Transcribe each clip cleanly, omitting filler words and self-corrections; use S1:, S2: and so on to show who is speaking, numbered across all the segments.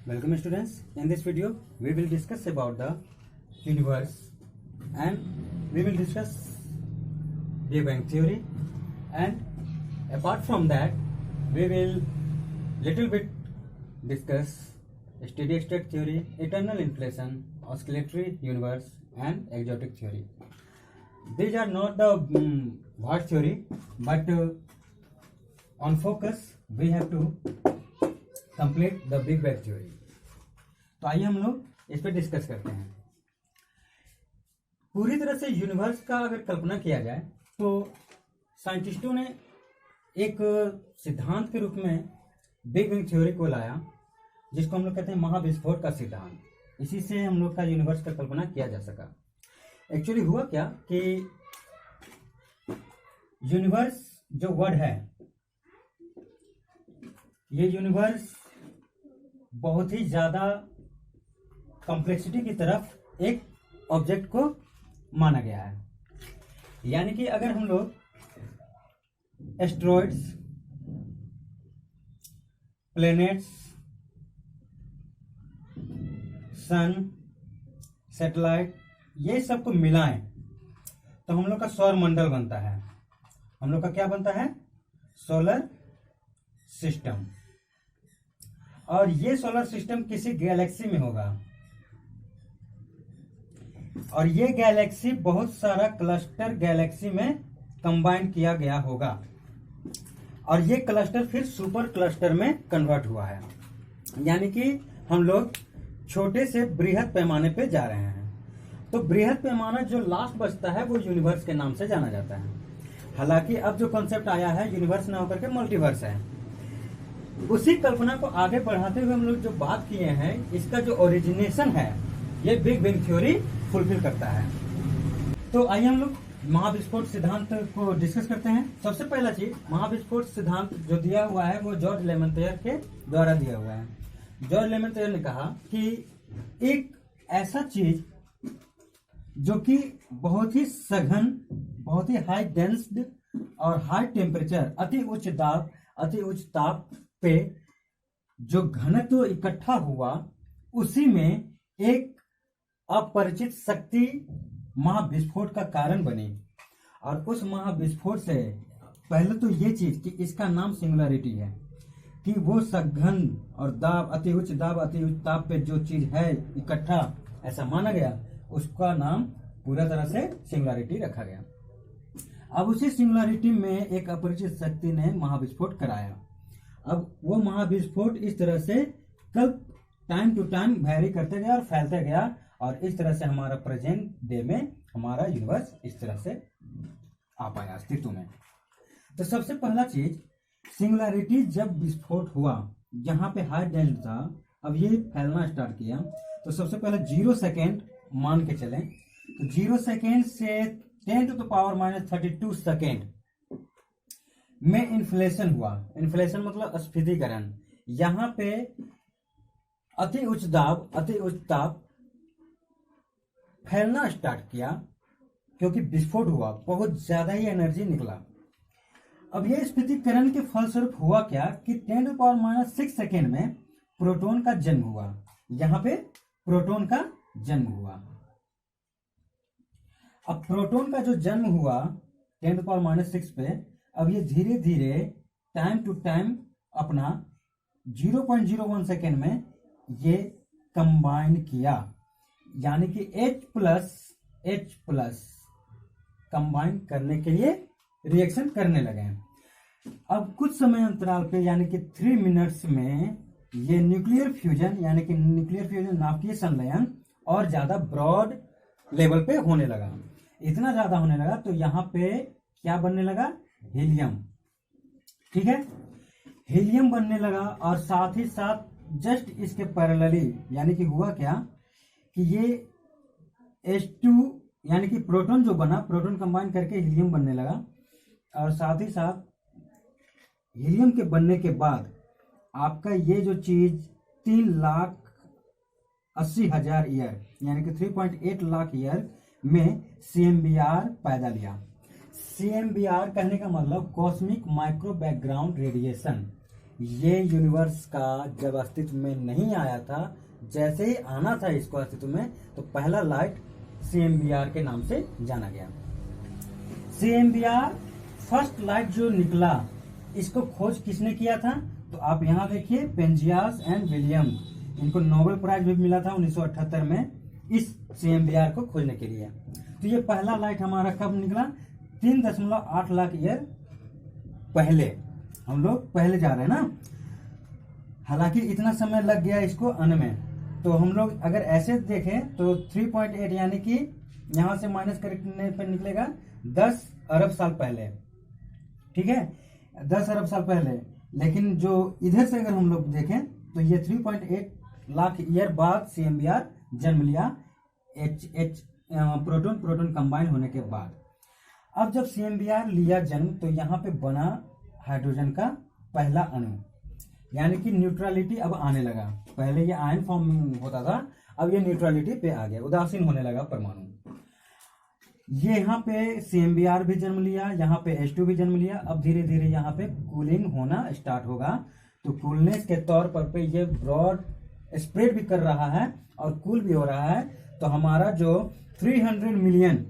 S1: Welcome students. In this video we will discuss about the universe and we will discuss Big Bang theory, and apart from that we will little bit discuss steady state theory, eternal inflation, oscillatory universe and exotic theory. These are not the vast theory, but on focus we have to complete the big bang theory. तो आइए हम लोग इस पर discuss करते हैं। पूरी तरह से यूनिवर्स का अगर कल्पना किया जाए तो साइंटिस्टों ने एक सिद्धांत के रूप में बिग बैंग थ्योरी को लाया, जिसको हम लोग कहते हैं महाविस्फोट का सिद्धांत। इसी से हम लोग का यूनिवर्स का कल्पना किया जा सका। एक्चुअली हुआ क्या कि यूनिवर्स जो वर्ड है, ये यूनिवर्स बहुत ही ज्यादा कॉम्प्लेक्सिटी की तरफ एक ऑब्जेक्ट को माना गया है। यानी कि अगर हम लोग एस्ट्रॉइड्स, प्लैनेट्स, सन, सैटेलाइट, ये सब को मिलाएं तो हम लोग का सौर मंडल बनता है। हम लोग का क्या बनता है? Solar system. और ये सोलर सिस्टम किसी गैलेक्सी में होगा और ये गैलेक्सी बहुत सारा क्लस्टर गैलेक्सी में कंबाइन किया गया होगा और ये क्लस्टर फिर सुपर क्लस्टर में कन्वर्ट हुआ है। यानी कि हम लोग छोटे से बृहद पैमाने पे जा रहे हैं। तो बृहद पैमाना जो लास्ट बचता है वो यूनिवर्स के नाम से जाना जाता है। हालांकि अब जो कॉन्सेप्ट आया है यूनिवर्स ना होकर के मल्टीवर्स है। उसी कल्पना को आगे बढ़ाते हुए हम लोग जो बात किए हैं, इसका जो ओरिजिनेशन है ये बिग बैंग थ्योरी फुलफिल करता है। तो आइए हम लोग महाविस्फोट सिद्धांत को डिस्कस करते हैं। सबसे पहला चीज, महाविस्फोट सिद्धांत जो दिया हुआ है वो जॉर्ज लेमैत्रे के द्वारा दिया हुआ है। जॉर्ज लेमैत्रे ने कहा कि एक ऐसा चीज जो कि बहुत ही सघन, बहुत ही हाई डेंस्ड और हाई टेम्परेचर, अति उच्च ताप पे जो घनत्व इकट्ठा हुआ, उसी में एक अपरिचित शक्ति महाविस्फोट का कारण बनी। और उस महाविस्फोट से पहले तो ये चीज कि इसका नाम सिंगुलरिटी है, कि वो सघन और अति उच्च ताप पे जो चीज है इकट्ठा ऐसा माना गया, उसका नाम पूरा तरह से सिंगुलरिटी रखा गया। अब उसी सिंगुलरिटी में एक अपरिचित शक्ति ने महाविस्फोट कराया। अब वो महाविस्फोट इस तरह से कल टाइम टू टाइम वैरी करते गया और फैलते गया, और इस तरह से हमारा प्रेजेंट डे में हमारा यूनिवर्स इस तरह से आ पाया अस्तित्व में। तो सबसे पहला चीज, सिंगुलरिटी जब विस्फोट हुआ, जहां पे हाई डेंस था, अब ये फैलना स्टार्ट किया, तो सबसे पहले 0 सेकेंड मान के चलें, तो 0 सेकेंड से 10⁻32 सेकेंड में इन्फ्लेशन हुआ। इन्फ्लेशन मतलब स्फीतीकरण। यहां पे अति उच्च ताप फैलना स्टार्ट किया, क्योंकि विस्फोट हुआ, बहुत ज्यादा ही एनर्जी निकला। अब यह स्फीतीकरण के फलस्वरूप हुआ क्या कि 10⁻6 सेकेंड में प्रोटॉन का जन्म हुआ। यहां पे प्रोटॉन का जन्म हुआ। अब प्रोटॉन का जो जन्म हुआ 10⁻6 पे, अब ये धीरे धीरे टाइम टू टाइम अपना 0.01 सेकेंड में ये कंबाइन किया, यानी कि H+ कंबाइन करने के लिए रिएक्शन करने लगे। अब कुछ समय अंतराल पे, यानी कि 3 मिनट्स में ये न्यूक्लियर फ्यूजन, यानी कि न्यूक्लियर फ्यूजन नाभिकीय संलयन और ज्यादा ब्रॉड लेवल पे होने लगा। इतना ज्यादा होने लगा तो यहाँ पे क्या बनने लगा? हीलियम। ठीक है, हीलियम बनने लगा। और साथ ही साथ जस्ट इसके पैरेलली, यानी कि हुआ क्या कि ये H2, यानी कि प्रोटॉन जो बना, प्रोटॉन कंबाइन करके हीलियम बनने लगा। और साथ ही साथ हीलियम के बनने के बाद आपका ये जो चीज 3,80,000 ईयर, यानी कि 3.8 लाख ईयर में CMBR पैदा लिया। CMBR कहने का मतलब कॉस्मिक माइक्रो बैकग्राउंड रेडिएशन। ये यूनिवर्स का जब अस्तित्व में नहीं आया था, जैसे ही आना था इसको अस्तित्व में, तो पहला लाइट CMBR के नाम से जाना गया। CMBR फर्स्ट लाइट जो निकला, इसको खोज किसने किया था? तो आप यहाँ देखिए, पेंजियास एंड विलियम, इनको नोबेल प्राइज भी मिला था 1978 में इस CMBR को खोजने के लिए। तो ये पहला लाइट हमारा कब निकला? 3.8 लाख ईयर पहले। हम लोग पहले जा रहे हैं ना, हालांकि इतना समय लग गया इसको आने में। तो हम लोग अगर ऐसे देखें तो 3.8 यानी कि यहां से माइनस करने पर निकलेगा 10 अरब साल पहले, ठीक है, 10 अरब साल पहले। लेकिन जो इधर से अगर हम लोग देखें तो ये 3.8 लाख ईयर बाद CMBR जन्म लिया, प्रोटॉन प्रोटॉन कंबाइन होने के बाद। अब जब CMBR लिया जन्म, तो यहाँ पे बना हाइड्रोजन का पहला अणु, यानी कि न्यूट्रलिटी अब आने लगा। पहले ये आयन फॉर्म होता था, अब ये न्यूट्रलिटी पे आ गया, उदासीन होने लगा परमाणु। ये यहाँ पे CMBR भी जन्म लिया, यहाँ पे H2 भी जन्म लिया। अब धीरे धीरे यहाँ पे कूलिंग होना स्टार्ट होगा, तो कूलनेस के तौर पर पे ये ब्रॉड स्प्रेड भी कर रहा है और कूल भी हो रहा है। तो हमारा जो 300 मिलियन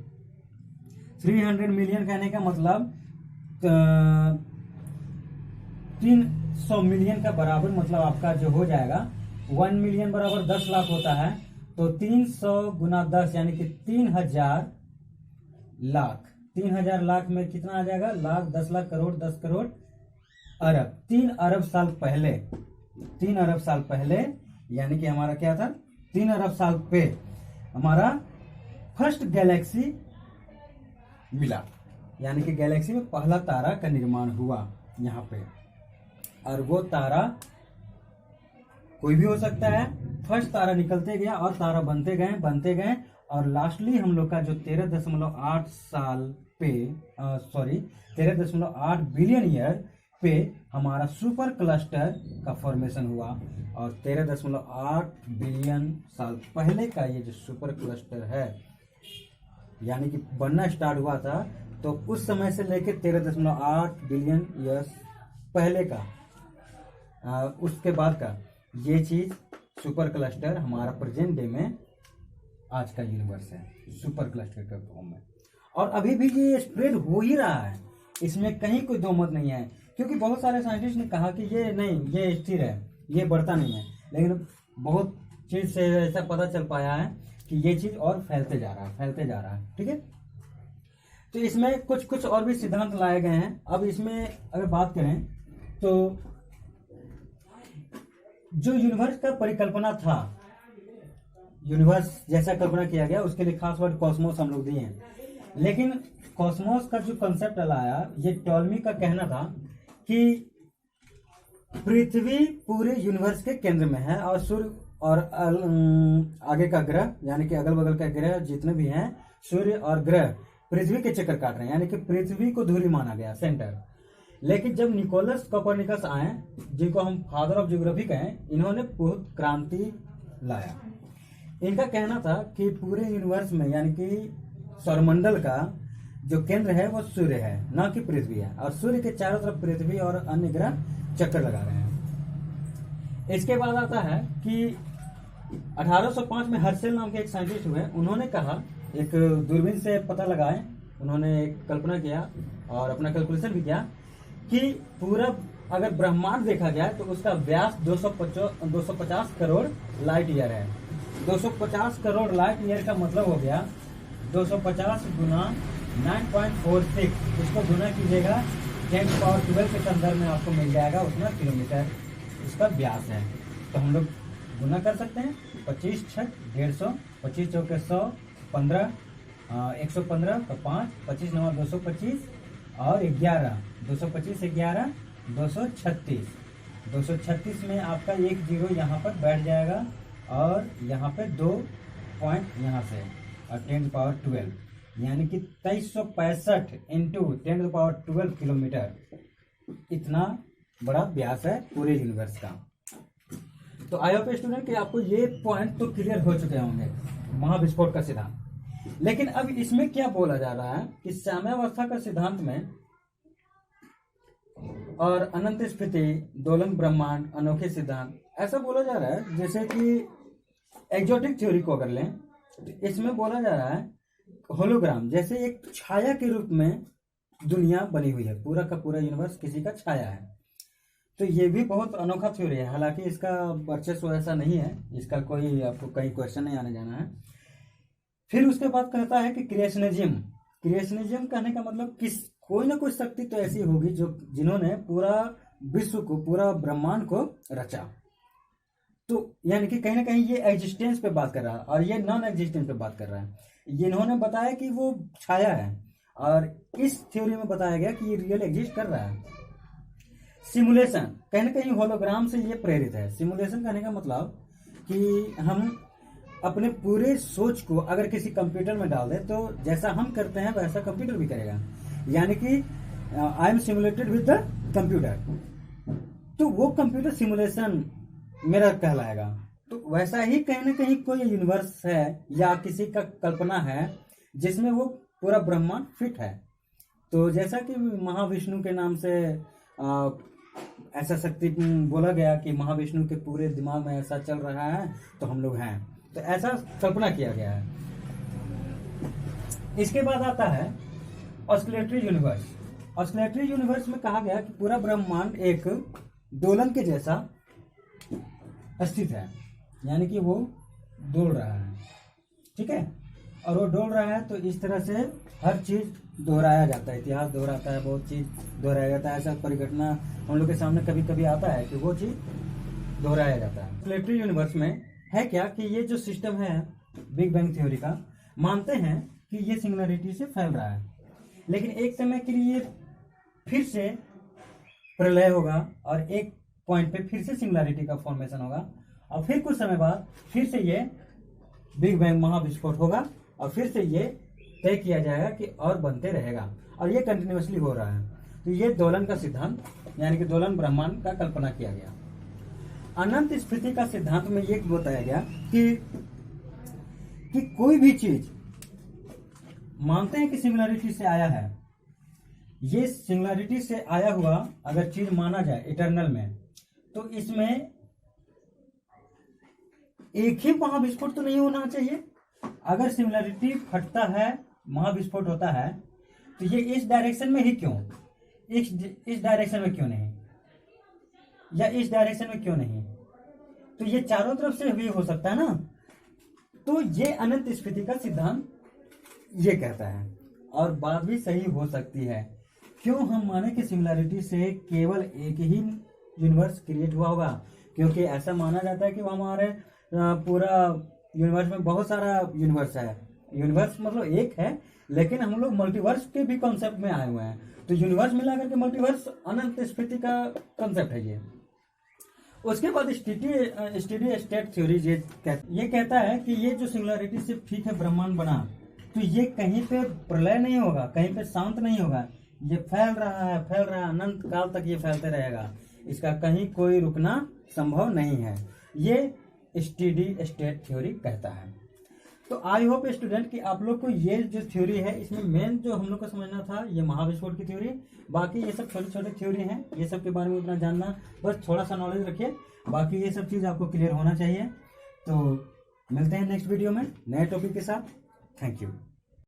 S1: कहने का मतलब 300 मिलियन का बराबर, मतलब आपका जो हो जाएगा 1 मिलियन बराबर 10 लाख होता है, तो 300 गुना 10 यानी कि 3000 लाख। 3000 लाख में कितना आ जाएगा? लाख, 10 लाख, करोड़, 10 करोड़, अरब। 3 अरब साल पहले, 3 अरब साल पहले, यानी कि हमारा क्या था? 3 अरब साल पे हमारा फर्स्ट गैलेक्सी मिला, यानी कि गैलेक्सी में पहला तारा का निर्माण हुआ यहाँ पे। और वो तारा कोई भी हो सकता है। फर्स्ट तारा निकलते गया और तारा बनते गए और लास्टली हम लोग का जो 13.8 साल पे 13.8 बिलियन ईयर पे हमारा सुपर क्लस्टर का फॉर्मेशन हुआ। और 13.8 बिलियन साल पहले का ये जो सुपर क्लस्टर है, यानी कि बनना स्टार्ट हुआ था, तो उस समय से लेकर 13.8 बिलियन ईयर्स पहले का, उसके बाद का ये चीज सुपर क्लस्टर हमारा प्रेजेंट डे में आज का यूनिवर्स है, सुपर क्लस्टर के फॉर्म में। और अभी भी ये स्प्रेड हो ही रहा है, इसमें कहीं कोई दो मत नहीं है। क्योंकि बहुत सारे साइंटिस्ट ने कहा कि ये नहीं, ये स्थिर है, ये बढ़ता नहीं है, लेकिन बहुत चीज से ऐसा पता चल पाया है कि ये चीज और फैलते जा रहा है, ठीक है। तो इसमें कुछ कुछ और भी सिद्धांत लाए गए हैं। अब इसमें अगर बात करें तो जो यूनिवर्स का परिकल्पना था, यूनिवर्स जैसा कल्पना किया गया, उसके लिए खास वर्ड कॉस्मोस हम लोग दिए हैं। लेकिन कॉस्मोस का जो कंसेप्ट लाया, ये टॉलमी का कहना था कि पृथ्वी पूरे यूनिवर्स के केंद्र में है और सूर्य और आगे का ग्रह, यानी कि अगल बगल का ग्रह जितने भी हैं, सूर्य और ग्रह पृथ्वी के चक्कर काट रहे हैं, यानी कि पृथ्वी को धुरी माना गया, सेंटर। लेकिन जब निकोलस कोपरनिकस आए, जिनको हम फादर ऑफ ज्योग्राफी कहें, इन्होंने बहुत क्रांति लाया। इनका कहना था कि पूरे यूनिवर्स में, यानी कि सौरमंडल का जो केंद्र है वो सूर्य है, न कि पृथ्वी है, और सूर्य के चारों तरफ पृथ्वी और अन्य ग्रह चक्कर लगा रहे हैं। इसके बाद आता है कि 1805 में हर्शेल नाम के एक साइंटिस्ट हुए, उन्होंने कहा, एक दूरबीन से पता लगाए, उन्होंने एक कल्पना किया और अपना कैलकुलेशन भी किया कि पूरा अगर ब्रह्मांड देखा जाए तो उसका व्यास 250 करोड़ लाइट ईयर है। 250 करोड़ लाइट ईयर का मतलब हो गया 250 गुना 9.46, इसको गुना कीजिएगा 10⁻12 के संदर्भ में आपको मिल जाएगा उतना किलोमीटर इसका व्यास है। तो हम लोग गुना कर सकते हैं, 25 छक 150, 25 चौके 100, 15 115 तो 5, 25 9 225 और 11, 225 11 236। 236 में आपका एक जीरो यहाँ पर बैठ जाएगा और यहाँ पे 2 पॉइंट यहाँ से और 10⁻12, यानी कि 2365 इंटू 10⁻12 किलोमीटर, इतना बड़ा व्यास है पूरे यूनिवर्स का। तो आई होप स्टूडेंट कि आपको ये पॉइंट तो क्लियर हो चुके होंगे, महाविस्फोट का सिद्धांत। लेकिन अब इसमें क्या बोला जा रहा है कि साम्यावस्था का सिद्धांत में और अनंत स्फीति, दोलन ब्रह्मांड, अनोखे सिद्धांत, ऐसा बोला जा रहा है जैसे कि एग्जोटिक थ्योरी को अगर लें तो इसमें बोला जा रहा है होलोग्राम, जैसे एक छाया के रूप में दुनिया बनी हुई है, पूरा का पूरा यूनिवर्स किसी का छाया है। तो ये भी बहुत अनोखा थ्योरी है, हालांकि इसका वर्चस्व ऐसा नहीं है, इसका कोई आपको कहीं क्वेश्चन नहीं आने जाना है। फिर उसके बाद कहता है कि क्रिएशनिज्म कहने का मतलब कोई ना कोई शक्ति तो ऐसी होगी जो जिन्होंने पूरा विश्व को, पूरा ब्रह्मांड को रचा। तो यानी कि कहीं ना कहीं ये एग्जिस्टेंस पे बात कर रहा है और ये नॉन एग्जिस्टेंस पे बात कर रहा है। ये इन्होंने बताया कि वो छाया है और इस थ्योरी में बताया गया कि ये रियल एग्जिस्ट कर रहा है। सिमुलेशन कहीं ना कहीं होलोग्राम से ये प्रेरित है। सिमुलेशन कहने का मतलब कि हम अपने पूरे सोच को अगर किसी कंप्यूटर में डाल दें तो जैसा हम करते हैं वैसा कंप्यूटर भी करेगा, यानी कि I am simulated with the computer, तो वो कंप्यूटर सिमुलेशन मेरा कहलाएगा। तो वैसा ही कहीं ना कहीं कोई यूनिवर्स है या किसी का कल्पना है जिसमें वो पूरा ब्रह्मांड फिट है। तो जैसा कि महाविष्णु के नाम से ऐसा शक्ति बोला गया कि महाविष्णु के पूरे दिमाग में ऐसा चल रहा है तो हम लोग हैं, तो ऐसा कल्पना किया गया है। इसके बाद आता है ऑस्किलेटरी यूनिवर्स। ऑस्किलेटरी यूनिवर्स में कहा गया कि पूरा ब्रह्मांड एक दोलन के जैसा स्थित है, यानी कि वो डोल रहा है, ठीक है, और वो डोल रहा है तो इस तरह से हर चीज दोहराया जाता है, इतिहास दोहराता है, बहुत चीज दोहराया जाता है। ऐसा परिघटना हम लोग के सामने कभी कभी आता है कि वो चीज दोहराया जाता है। ऑस्किलेटरी यूनिवर्स में है क्या कि ये जो सिस्टम है बिग बैंग थ्योरी का, मानते हैं कि ये सिंगुलरिटी से फैल रहा है, लेकिन एक समय के लिए फिर से प्रलय होगा और एक पॉइंट पे फिर से सिंगुलरिटी का फॉर्मेशन होगा और फिर कुछ समय बाद फिर से ये बिग बैंग महाविस्फोट होगा और फिर से ये तय किया जाएगा कि और बनते रहेगा, और ये कंटिन्यूअसली हो रहा है। तो ये दोलन का सिद्धांत यानी कि दोलन ब्रह्मांड का कल्पना किया गया। अनंत स्फीति का सिद्धांत में ये बताया गया कि कोई भी चीज मानते हैं कि सिंगुलरिटी से आया है, ये सिंगुलरिटी से आया हुआ अगर चीज माना जाए इटर्नल में, तो इसमें एक ही महाविस्फोट तो नहीं होना चाहिए। अगर सिमिलरिटी फटता है, महाविस्फोट होता है, तो ये इस डायरेक्शन में ही क्यों, इस डायरेक्शन में क्यों नहीं, या इस डायरेक्शन में क्यों नहीं, तो ये चारों तरफ से भी हो सकता है ना। तो ये अनंत स्फीति का सिद्धांत ये कहता है, और बात भी सही हो सकती है। क्यों हम माने कि सिमिलरिटी से केवल एक ही यूनिवर्स क्रिएट हुआ होगा, क्योंकि ऐसा माना जाता है कि वो हमारे पूरा यूनिवर्स में बहुत सारा यूनिवर्स है। यूनिवर्स मतलब एक है, लेकिन हम लोग मल्टीवर्स के भी कॉन्सेप्ट में आए हुए हैं, तो यूनिवर्स मिलाकर के मल्टीवर्स अनंत स्फीति का कॉन्सेप्ट है ये। उसके बाद स्टेडी स्टेट थ्योरी ये कहता है कि ये जो सिंगुलरिटी से ठीक है ब्रह्मांड बना, तो ये कहीं पे प्रलय नहीं होगा, कहीं पे शांत नहीं होगा, ये फैल रहा है अनंत काल तक ये फैलते रहेगा, इसका कहीं कोई रुकना संभव नहीं है, ये स्टेडी स्टेट थ्योरी कहता है। तो आई होप स्टूडेंट कि आप लोग को ये जो थ्योरी है इसमें मेन जो हम लोग को समझना था ये महाविस्फोट की थ्योरी, बाकी ये सब छोटे छोटे थ्योरी हैं, ये सब के बारे में उतना जानना, बस थोड़ा सा नॉलेज रखिए, बाकी ये सब चीज़ आपको क्लियर होना चाहिए। तो मिलते हैं नेक्स्ट वीडियो में नए टॉपिक के साथ। Thank you.